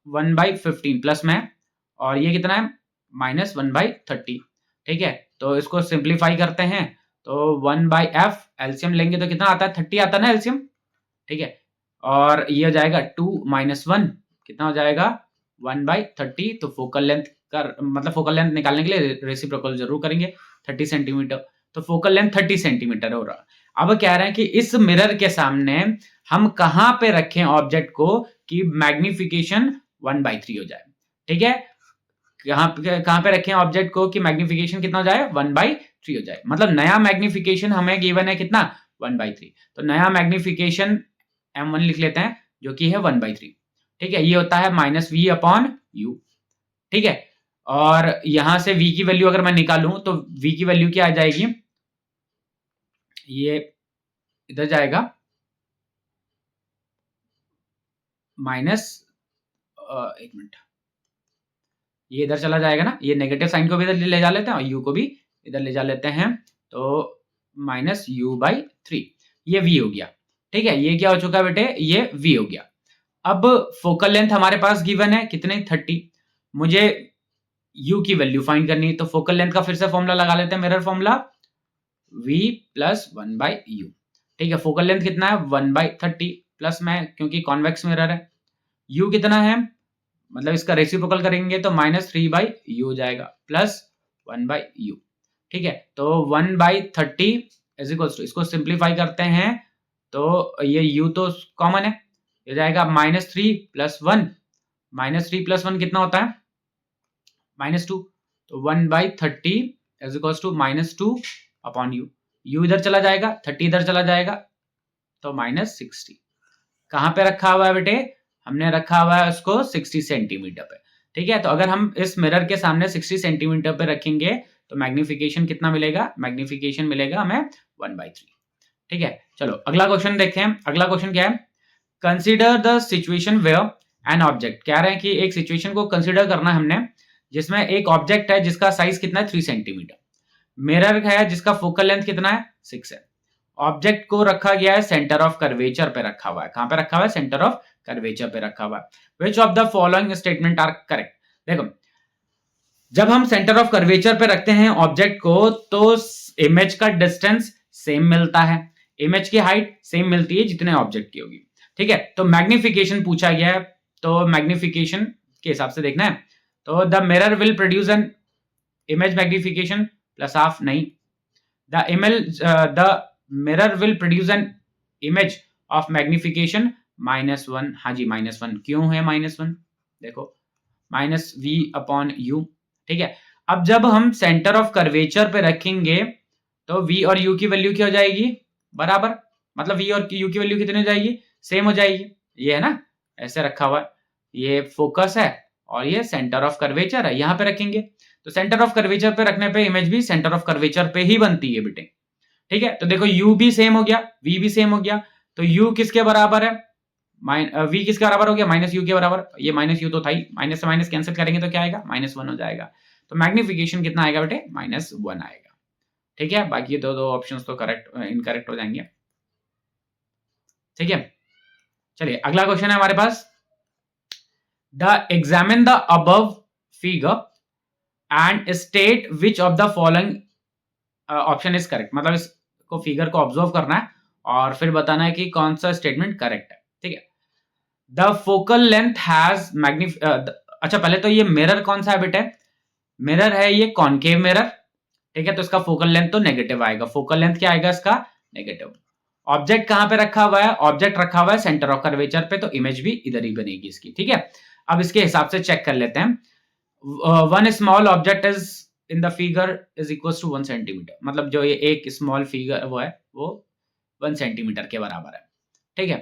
1/15 प्लस में, और ये कितना है? -1/30। ठीक है, तो इसको सिंप्लीफाई करते हैं तो 1/f एलसीएम लेंगे तो कितना आता है? 30 आता है ना एलसीएम। ठीक है, और ये हो जाएगा 2 - 1 कितना हो जाएगा? 1/30। तो फोकल लेंथ का मतलब फोकल लेंथ निकालने के लिए रेसिप्रोकल जरूर करेंगे 30 सेंटीमीटर। तो फोकल लेंथ 30 सेंटीमीटर हो रहा। अब कह रहे हैं कि इस मिरर के सामने हम कहां पे रखें ऑब्जेक्ट को कि मैग्निफिकेशन 1/3 हो जाए। ठीक है, कहां पे रखें ऑब्जेक्ट को कि मैग्निफिकेशन कितना हो जाए? 1/3 हो जाए। मतलब नया मैग्निफिकेशन हमें गिवन है कितना? 1/3। तो नया मैग्निफिकेशन m1 लिख लेते हैं जो कि है 1/3। ठीक है, ये होता है -v/u। ठीक है, और यहां से v की वैल्यू अगर मैं निकालूं तो v की वैल्यू क्या आ जाएगी? ये इधर जाएगा माइनस, एक मिनट, ये इधर चला जाएगा ना, ये नेगेटिव साइन को भी इधर ले जा लेते हैं और u को भी इधर ले जा लेते हैं। तो -u/3 ये v हो गया। ठीक है, ये क्या हो चुका है बेटे? ये v हो गया। अब फोकल लेंथ हमारे पास गिवन है कितने? 30। मुझे u की वैल्यू फाइंड करनी है, तो फोकल लेंथ का फिर से फॉर्मूला लगा लेते हैं, mirror formula v plus 1/u। ठीक है, फोकल लेंथ कितना है? 1/30 प्लस में, क्योंकि कॉन्वेक्स मिरर है। u कितना है? मतलब इसका रेसिप्रोकल करेंगे तो -3/u हो जाएगा प्लस 1/u। ठीक है, तो 1/30 इज इक्वल टू, इसको सिंप्लीफाई करते हैं तो ये u तो कॉमन है, ये जाएगा -3 + 1। -3 + 1 कितना होता है? -2। तो 1/30 is equal to -2/u। u इधर चला जाएगा, 30 इधर चला जाएगा, तो -60। कहां पे रखा हुआ है बेटे? हमने रखा हुआ है उसको 60 सेंटीमीटर पे। ठीक है, तो अगर हम इस मिरर के सामने 60 सेंटीमीटर पे रखेंगे तो मैग्निफिकेशन कितना मिलेगा? मैग्निफिकेशन मिलेगा हमें 1/3। ठीक है, चलो अगला क्वेश्चन देखते हैं। अगला क्वेश्चन क्या है? Consider the situation where an object, कह रहे हैं कि एक सिचुएशन को कंसिडर करना हमने जिसमें एक ऑब्जेक्ट है जिसका साइज कितना है 3 सेंटीमीटर, मिरर है जिसका फोकल लेंथ कितना है 6 है, ऑब्जेक्ट को रखा गया है सेंटर ऑफ कर्वेचर पे रखा हुआ है। कहां पे रखा हुआ है? सेंटर ऑफ कर्वेचर पे रखा हुआ है। Which of the following statement are correct? देखो, जब हम सेंटर ऑफ कर्वेचर पे रखते हैं ऑब्जेक्ट को तो इमेज का डिस्टेंस सेम मिलता है, इमेज की हाइट सेम मिलती है जितने ऑब्जेक्ट की होगी, ठीक है। तो मैग्निफिकेशन पूछा गया है, तो मैग्निफिकेशन के हिसाब से देखना है। तो the mirror will produce an image magnification plus half, नहीं, the mirror will produce an image of magnification -1। हाँ जी, -1 क्यों है -1? देखो, -v/u, ठीक है। अब जब हम सेंटर ऑफ कर्वेचर पे रखेंगे तो v और u की वैल्यू क्या हो जाएगी? बराबर, मतलब v और u की वैल्यू कितनी हो जाएगी? सेम हो जाएगी। ये है ना, ऐसे रखा हुआ है, ये फोकस है और ये सेंटर ऑफ कर्वेचर है, यहां पे रखेंगे तो सेंटर ऑफ कर्वेचर पे रखने पे इमेज भी सेंटर ऑफ कर्वेचर पे ही बनती है बेटे, ठीक है। तो देखो u भी सेम हो गया, v भी सेम हो गया, तो u किसके बराबर है? v किसके बराबर हो गया? -u के बराबर। ये -u तो था ही, माइनस से माइनस कैंसिल करेंगे तो क्या आएगा? -1 हो जाएगा। तो मैग्निफिकेशन कितना आएगा बेटे? -1 आएगा, ठीक है। बाकी दो ऑप्शंस तो करेक्ट इनकरेक्ट हो जाएंगे, ठीक है। चलिए अगला क्वेश्चन है हमारे पास, examine the above figure and state which of the following option is correct. मतलब इसको फिगर को ऑब्जर्व करना है और फिर बताना है कि कौन सा स्टेटमेंट करेक्ट है, ठीक है। द फोकल लेंथ हैज अच्छा पहले तो ये मिरर कौन सा है बेटे? मिरर है ये कॉनकेव मिरर, ठीक है। तो इसका फोकल लेंथ तो नेगेटिव आएगा, फोकल लेंथ क्या आएगा इसका? नेगेटिव। ऑब्जेक्ट कहां पे रखा हुआ है? ऑब्जेक्ट रखा हुआ है सेंटर ऑफ कर्वेचर पे, तो इमेज भी इधर ही बनेगी इसकी, ठीक है। अब इसके हिसाब से चेक कर लेते हैं। One small object is in the figure is equal to 1 centimetre, मतलब जो ये एक स्मॉल फिगर वो है वो 1 सेंटीमीटर के बराबर है, ठीक है।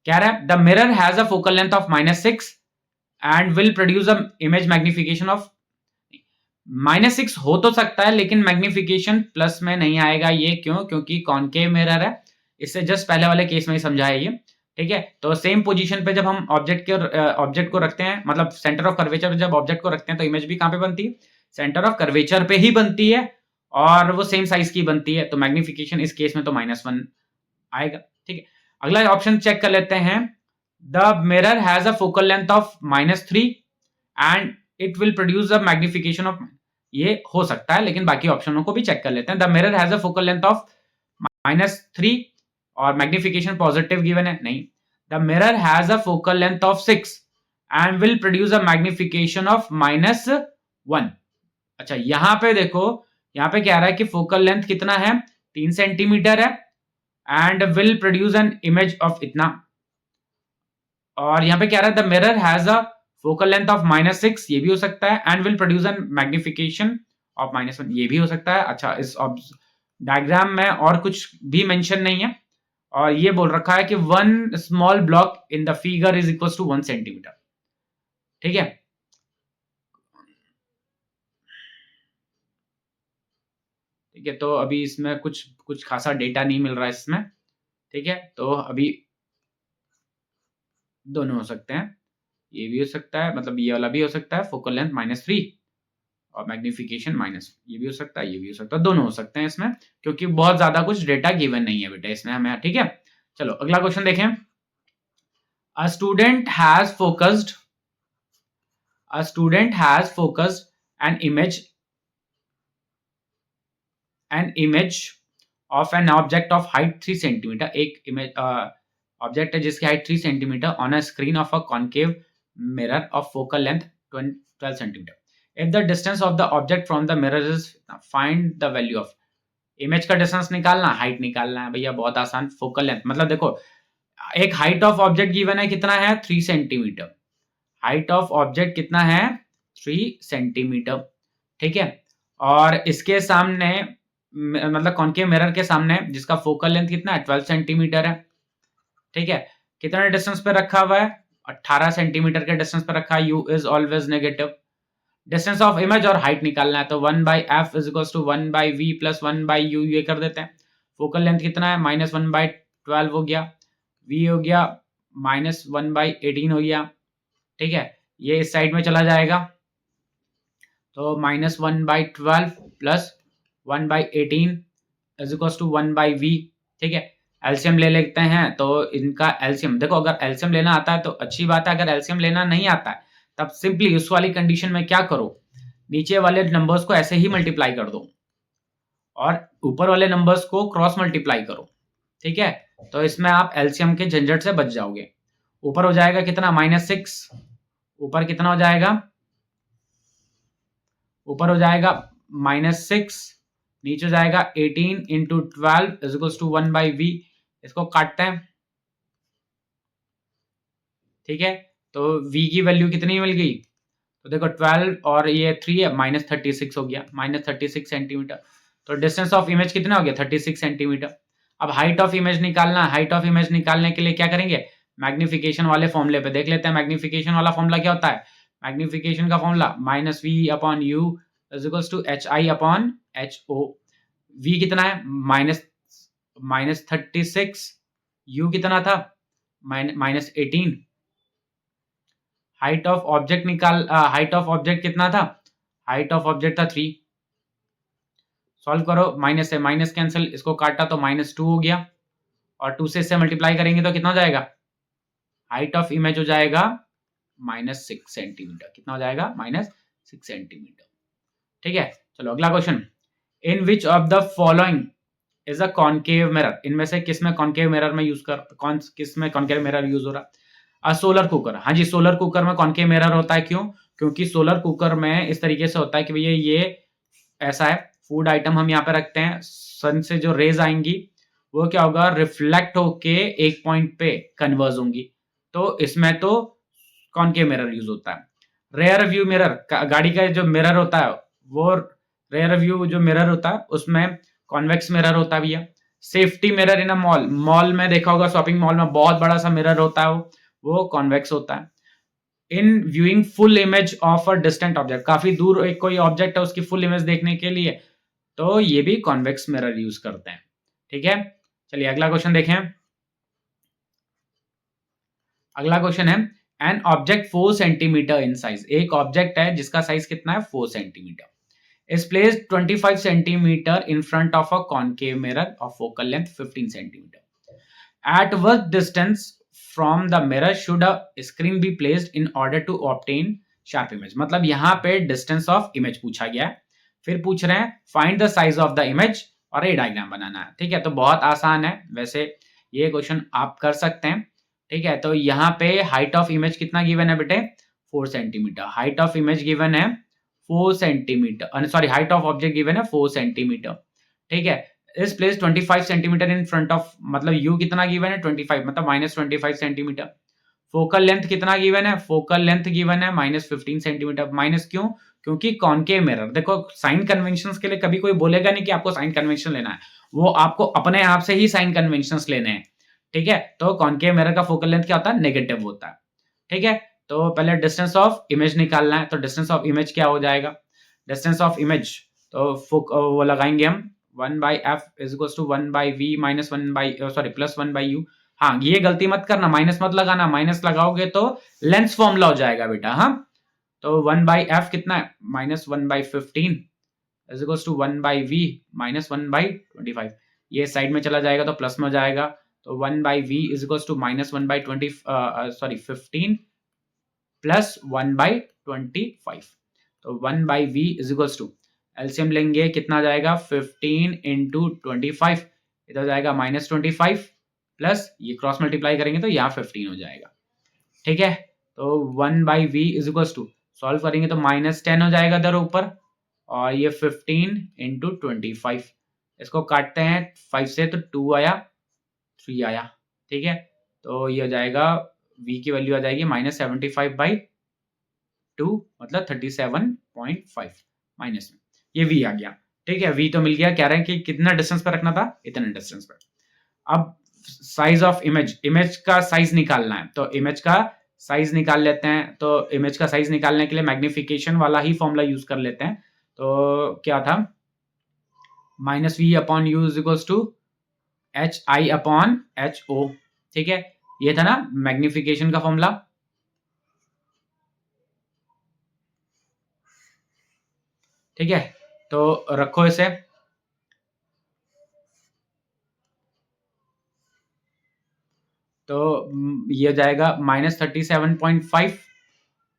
कह रहा है the mirror has a focal length of -6 and will produce a image magnification of -6 हो तो सकता है लेकिन मैग्निफिकेशन प्लस में नहीं आएगा। ये क्यों? क्योंकि कॉनकेव मिरर है, इससे जस्ट पहले वाले केस में ही समझाया ये, ठीक है। तो सेम पोजीशन पे जब हम ऑब्जेक्ट को रखते हैं, मतलब सेंटर ऑफ कर्वेचर पे जब ऑब्जेक्ट को रखते हैं तो इमेज भी कहां पे बनती है? सेंटर ऑफ कर्वेचर पे ही बनती है और वो सेम साइज की बनती है, तो मैग्निफिकेशन इस केस में तो -1 आएगा, ठीक है। अगला ऑप्शन चेक कर लेते हैं। The mirror has a focal length of -3 and it will produce a magnification of, ये हो सकता है लेकिन बाकी ऑप्शनों को भी चेक कर लेते हैं। The mirror has a focal length of -3 और मैग्निफिकेशन पॉजिटिव गिवन है, नहीं। The mirror has a focal length of 6 and will produce a magnification of -1। अच्छा यहां पे देखो, यहां पे क्या रहा है कि फोकल लेंथ कितना है? 3 सेंटीमीटर है and will produce an image of इतना, और यहां पे क्या रहा है? The mirror has a focal length of -6, ये भी हो सकता है, and will produce N magnification of -1, ये भी हो सकता है। अच्छा इस डायग्राम में और कुछ भी मेंशन नहीं है और ये बोल रखा है कि 1 small block in the figure is equal to 1 centimetre, ठीक है। ठीक है, तो अभी इसमें कुछ खासा डेटा नहीं मिल रहा है इसमें, ठीक है। तो अभी दोनों हो सकते हैं, ये भी हो सकता है, मतलब ये वाला भी हो सकता है, फोकल लेंथ -3 और मैग्निफिकेशन ये भी हो सकता है, ये भी हो सकता है, दोनों हो सकते हैं इसमें, क्योंकि बहुत ज्यादा कुछ डेटा गिवन नहीं है बेटा इसमें हमें, ठीक है। चलो अगला क्वेश्चन देखें। A student has focused an image of an object of height 3 centimetre, एक इमेज ऑब्जेक्ट है जिसकी height 3 centimetre on a screen of a concave mirror of focal length 12 centimetre. If the distance of the object from the mirror is, find the value of, image का distance निकालना, height निकालना है भैया, बहुत आसान। Focal length मतलब देखो, एक हाइट ऑफ ऑब्जेक्ट गिवन है, कितना है? 3 सेंटीमीटर। हाइट ऑफ ऑब्जेक्ट कितना है? 3 सेंटीमीटर, ठीक है। और इसके सामने मतलब कॉनकेव मिरर के सामने जिसका फोकल लेंथ कितना है? 12 सेंटीमीटर है, ठीक है। कितने डिस्टेंस पे रखा हुआ है? 18 सेंटीमीटर के डिस्टेंस पे रखा है। u is always negative. Distance of image और हाइट निकालना है, तो 1/f is equal to 1/v plus 1/u, ये कर देते हैं। फोकल लेंथ कितना है? -1/12 हो गया, v हो गया -1/18 हो गया, ठीक है। ये इस साइड में चला जाएगा, तो -1/12 plus 1/18 is equals to 1/v, ठीक है। एलसीएम ले लेते हैं, तो इनका एलसीएम देखो, अगर एलसीएम लेना आता है तो अच्छी बात है, अगर एलसीएम लेना नहीं आता है तब सिंपली उस वाली कंडीशन में क्या करो, नीचे वाले नंबर्स को ऐसे ही मल्टीप्लाई कर दो और ऊपर वाले नंबर्स को क्रॉस मल्टीप्लाई करो, ठीक है। तो इसमें आप एलसीएम के झंझट से बच जाओगे। ऊपर हो जाएगा कितना, -6, ऊपर कितना हो जाएगा, ऊपर हो जाएगा -6, नीचे हो जाएगा 18 into 12 is equals to 1/v। इसको काटते हैं, ठीक है। तो v की वैल्यू कितनी मिल गई, तो देखो 12 और ये 3 है, -36 हो गया, -36 सेंटीमीटर। तो डिस्टेंस ऑफ इमेज कितना हो गया, 36 सेंटीमीटर। अब हाइट ऑफ इमेज निकालना, हाइट ऑफ इमेज निकालने के लिए क्या करेंगे, मैग्निफिकेशन वाले फॉर्मूले पे देख लेते हैं। मैग्निफिकेशन वाला फॉर्मूला क्या होता है, मैग्निफिकेशन का formula -v/u is equals to hi/ho। v कितना है, -36, u कितना था, -18। हाइट ऑफ ऑब्जेक्ट निकाल, हाइट ऑफ ऑब्जेक्ट कितना था, हाइट ऑफ ऑब्जेक्ट था 3। सॉल्व करो, माइनस से माइनस कैंसिल, इसको काटा तो -2 हो गया, और 2 से इससे मल्टीप्लाई करेंगे तो कितना हो जाएगा, हाइट ऑफ इमेज हो जाएगा -6 सेंटीमीटर। कितना हो जाएगा, -6 सेंटीमीटर, ठीक है। चलो अगला question, in which of the following is a concave mirror, इनमें से किस में कॉनकेव मिरर में यूज कर, कौन किस में कॉनकेव मिरर यूज हो रहा है, सोलर कुकर। हाँ जी, सोलर कुकर में कॉनकेव मिरर होता है, क्यों, क्योंकि सोलर कुकर में इस तरीके से होता है कि भैया ये ऐसा है, फूड आइटम हम यहाँ पे रखते हैं, सन से जो रेज आएंगी वो क्या होगा, रिफ्लेक्ट होके एक पॉइंट पे कन्वर्ज होंगी, तो इसमें तो कॉनकेव मिरर यूज होता है। रेयर व्यू मिरर, गाड़ी का जो मिरर होता है वो रेयर व्यू जो मिरर होता है उसमें कॉन्वेक्स मिरर होता है भैया। सेफ्टी मिरर इन अ मॉल, मॉल में देखा होगा, शॉपिंग मॉल में बहुत बड़ा सा मिरर होता है, वो कॉन्वेक्स होता है। In viewing full image of a distant object, काफी दूर एक कोई ऑब्जेक्ट है उसकी फुल इमेज देखने के लिए, तो ये भी कॉन्वेक्स मिरर यूज करते हैं, ठीक है। चलिए अगला क्वेश्चन देखें। अगला क्वेश्चन है, an object 4 centimetre in size, एक ऑब्जेक्ट है जिसका साइज कितना है, 4 centimetre, is placed 25 centimeter in front of a concave mirror of focal length 15 centimeter. At what distance from the mirror should a screen be placed in order to obtain sharp image? मतलब यहाँ पे distance of image पूछा गया है, फिर पूछ रहे हैं find the size of the image और ये डायग्राम बनाना है, ठीक है। तो बहुत आसान है वैसे, ये क्वेश्चन आप कर सकते हैं, ठीक है। तो यहाँ पे हाइट ऑफ इमेज कितना गिवन है बेटे, 4 centimetre, height of image given है 4 centimetre, sorry height of object given है 4 सेंटीमीटर, ठीक है। इस place 25 centimetre in front of, मतलब यू कितना गिवन है 25, मतलब -25 सेंटीमीटर। फोकल लेंथ कितना गिवन है, फोकल लेंथ गिवन है -15 सेंटीमीटर। माइनस क्यों, क्योंकि कॉनकेव मिरर, देखो साइन कन्वेंशंस के लिए कभी कोई बोलेगा नहीं कि आपको साइन कन्वेंशन लेना है, वो आपको अपने आप से ही साइन कन्वेंशंस लेने हैं, ठीक है। तो कॉनकेव मिरर का फोकल लेंथ क्या होता है, नेगेटिव होता है, ठीक है। तो पहले डिस्टेंस ऑफ इमेज निकालना है, तो डिस्टेंस ऑफ इमेज क्या हो जाएगा, डिस्टेंस ऑफ इमेज तो वो लगाएंगे हम 1/f is equals to 1/v minus 1 sorry plus 1/u। हाँ ये गलती मत करना, माइनस मत लगाना, माइनस लगाओगे तो लेंस फॉर्मूला हो जाएगा बेटा। हाँ तो 1/f कितना है, -1/15 is equals to 1/v minus 1/25। ये साइड में चला जाएगा तो प्लस में हो जाएगा, तो 1/v is equals to -1/20 sorry 15 plus 1/25। तो 1/v is equals to, LCM लेंगे कितना जाएगा 15 इंटू 25, इधर जाएगा -25 प्लस ये क्रॉस मल्टीप्लाई करेंगे तो यहाँ 15 हो जाएगा, ठीक है। तो 1/v is equals to, solve करेंगे तो -10 हो जाएगा इधर ऊपर, और ये 15 इंटू 25, इसको काटते हैं 5 से तो 2 आया 3 आया, ठीक है। तो ये हो जाएगा v की वैल्यू आ जाएगी -75/2 मतलब 37.5 माइनस में ये v आ गया, ठीक है। v तो मिल गया, कह रहे हैं कि कितना डिस्टेंस पर रखना था, इतने डिस्टेंस पर। अब साइज ऑफ इमेज, इमेज का साइज निकालना है, तो इमेज का साइज निकाल लेते हैं। तो इमेज का साइज निकालने के लिए मैग्निफिकेशन वाला ही फॉर्मूला यूज कर लेते हैं। तो क्या था, -v/u is equals to hi/ho, ठीक है। ये था ना मैग्निफिकेशन का फॉर्मूला। ठीक है, तो रखो इसे। तो ये जाएगा -37.5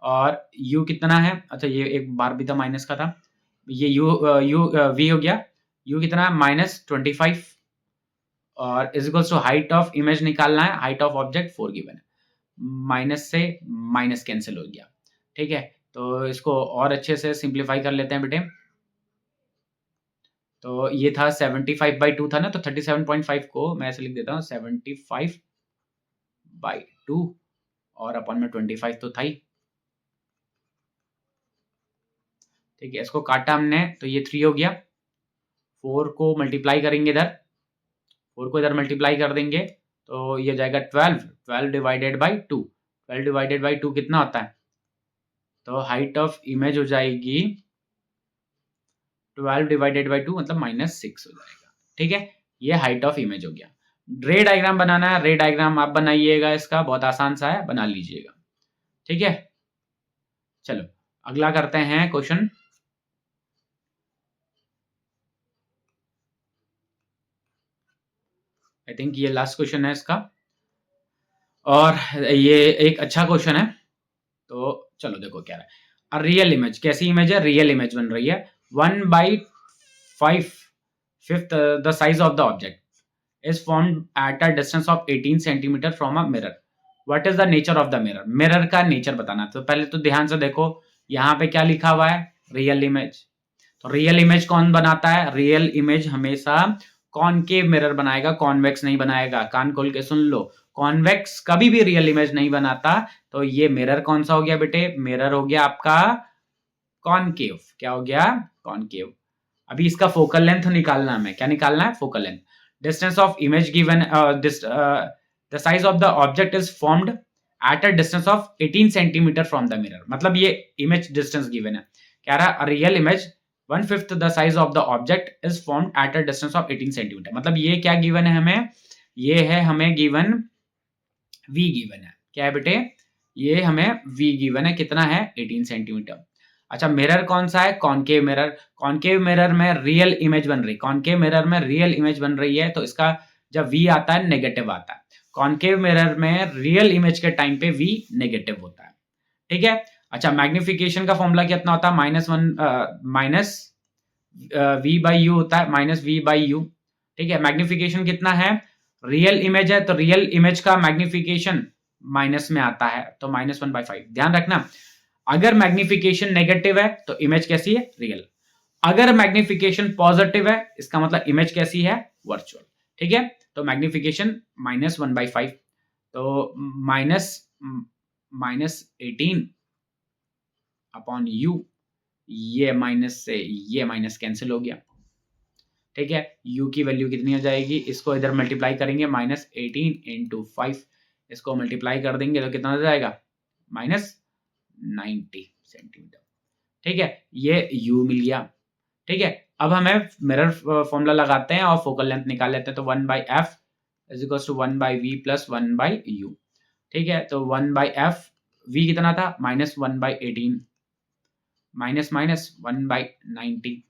और u कितना है, अच्छा ये एक बार भी था माइनस का था, ये v हो गया, u कितना है -25 और is equals to height of image निकालना है, हाइट ऑफ ऑब्जेक्ट 4 गिवन है, माइनस से माइनस कैंसिल हो गया। ठीक है, तो इसको और अच्छे से सिंप्लीफाई कर लेते हैं बेटे। तो ये था 75/2 था ना, तो 37.5 को मैं ऐसे लिख देता हूँ 75/2 और अपन में 25 तो था ही। ठीक है, इसको काटा हमने तो ये 3 हो गया, 4 को मल्टीप्लाई करेंगे इधर, 4 को इधर मल्टीप्लाई कर देंगे तो ये जाएगा 12 डिवाइडेड बाई 2, 12 डिवाइडेड बाई 2 कितना होता है, तो हाइट ऑफ इमेज हो जाएगी 12 डिवाइडेड बाई 2 मतलब -6 हो जाएगा। ठीक है, ये हाइट ऑफ इमेज हो गया। रे डायग्राम बनाना है, रे डायग्राम आप बनाइएगा, इसका बहुत आसान सा है, बना लीजिएगा। ठीक है, चलो अगला करते हैं क्वेश्चन। आई थिंक ये लास्ट क्वेश्चन है इसका, और ये एक अच्छा क्वेश्चन है। तो चलो देखो क्या है, रियल इमेज, कैसी इमेज है, रियल इमेज बन रही है, 1/5 the size of the object is formed at a distance of 18 centimeter from a mirror. What is the nature of the mirror? Mirror का नेचर बताना। तो पहले तो ध्यान से देखो यहाँ पे क्या लिखा हुआ है, रियल इमेज। तो रियल इमेज कौन बनाता है, रियल इमेज हमेशा कॉनकेव मिरर बनाएगा, कॉन्वेक्स नहीं बनाएगा। कान खोल के सुन लो, कॉन्वेक्स कभी भी रियल इमेज नहीं बनाता। तो ये मिरर कौन सा हो गया बेटे, मिरर हो गया आपका कॉनकेव। क्या हो गया, कॉनकेव। अभी इसका फोकल लेंथ निकालना है, हमें क्या निकालना है, focal length. Distance of image given, the size of the object is formed at a distance of 18 centimeter from the mirror। मतलब ये image distance given है, कह रहा है real image 1/5 the size of the object is formed at a distance of 18 centimeter। मतलब ये क्या given है हमें, ये है हमें given v given है, क्या है बेटे, ये हमें v given है, कितना है 18 सेंटीमीटर। अच्छा मिरर कौन सा है, कॉनकेव मिरर। कॉनकेव मिरर में रियल इमेज बन रही, कॉनकेव मिरर में रियल इमेज बन रही है, तो इसका जब v आता है नेगेटिव आता है। कॉनकेव मिरर में रियल इमेज के टाइम पे v नेगेटिव होता है। ठीक है, अच्छा मैग्निफिकेशन का फॉर्मूला कितना होता है, माइनस v बाई यू होता है, -v/u। ठीक है, मैग्निफिकेशन कितना है, रियल इमेज है तो रियल इमेज का मैग्निफिकेशन माइनस में आता है, तो -1/5। ध्यान रखना, अगर मैग्निफिकेशन नेगेटिव है तो इमेज कैसी है, रियल। अगर मैग्निफिकेशन पॉजिटिव है इसका मतलब इमेज कैसी है, वर्चुअल। ठीक है, तो मैग्निफिकेशन -1/5, तो -18 अपॉन u, ये माइनस से ये माइनस कैंसिल हो गया। ठीक है, u की वैल्यू कितनी हो जाएगी, इसको इधर मल्टीप्लाई करेंगे, -18 × 5, इसको मल्टीप्लाई कर देंगे तो कितना हो जाएगा, -90 सेंटीमीटर। ठीक है, ये u मिल गया। ठीक है, अब हमें मिरर फॉर्मूला लगाते हैं और फोकल लेंथ निकाल लेते हैं। तो 1/f is equals to 1/v plus 1/u। ठीक है, तो 1/f, v कितना था, -1/18, माइनस माइनस 1/90।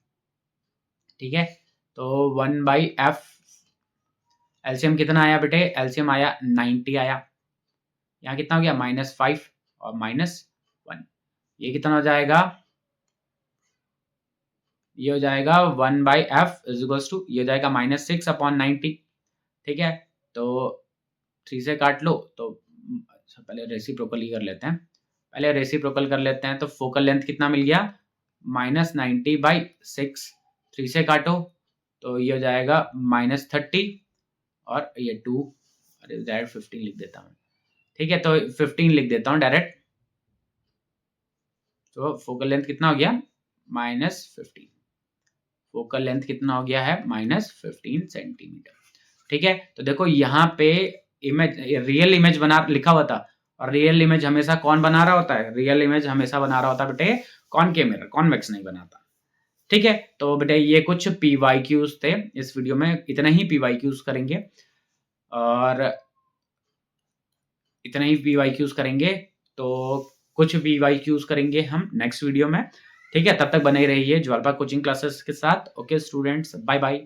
ठीक है, तो 1/f, एलसीएम कितना आया बेटे, एलसीएम आया 90 आया। यहाँ कितना हो गया, -5 और -1, ये कितना हो जाएगा, ये हो जाएगा 1/f इज इक्वल्स टू, ये हो जाएगा -6/90। ठीक है, तो 3 से काट लो तो अच्छा पहले रेसिप्रोकल ही कर लेते हैं, पहले रेसिप्रोकल कर लेते हैं। तो फोकल लेंथ कितना मिल गया, -90/6, 3 से काटो तो ये हो जाएगा -30 और ये 2, अरे डायरेक्ट 15 लिख देता हूँ। ठीक है, तो 15 लिख देता हूँ डायरेक्ट। तो फोकल लेंथ कितना हो गया, -15, फोकल लेंथ कितना हो गया है, -15 सेंटीमीटर। ठीक है, तो देखो यहाँ पे इमेज, रियल इमेज बना लिखा हुआ था, और रियल इमेज हमेशा कौन बना रहा होता है, रियल इमेज हमेशा बना रहा होता है बेटे कॉनकेव मिरर, कॉन्वेक्स नहीं बनाता। ठीक है, तो बेटे ये कुछ PYQs थे इस वीडियो में, इतना ही PYQs करेंगे। और इतने ही पीवाईक्यूज करेंगे। तो कुछ पीवाईक्यूज करेंगे हम नेक्स्ट वीडियो में। ठीक है, तब तक बने रहिए ज्वालपाक कोचिंग क्लासेस के साथ। Okay students, bye bye.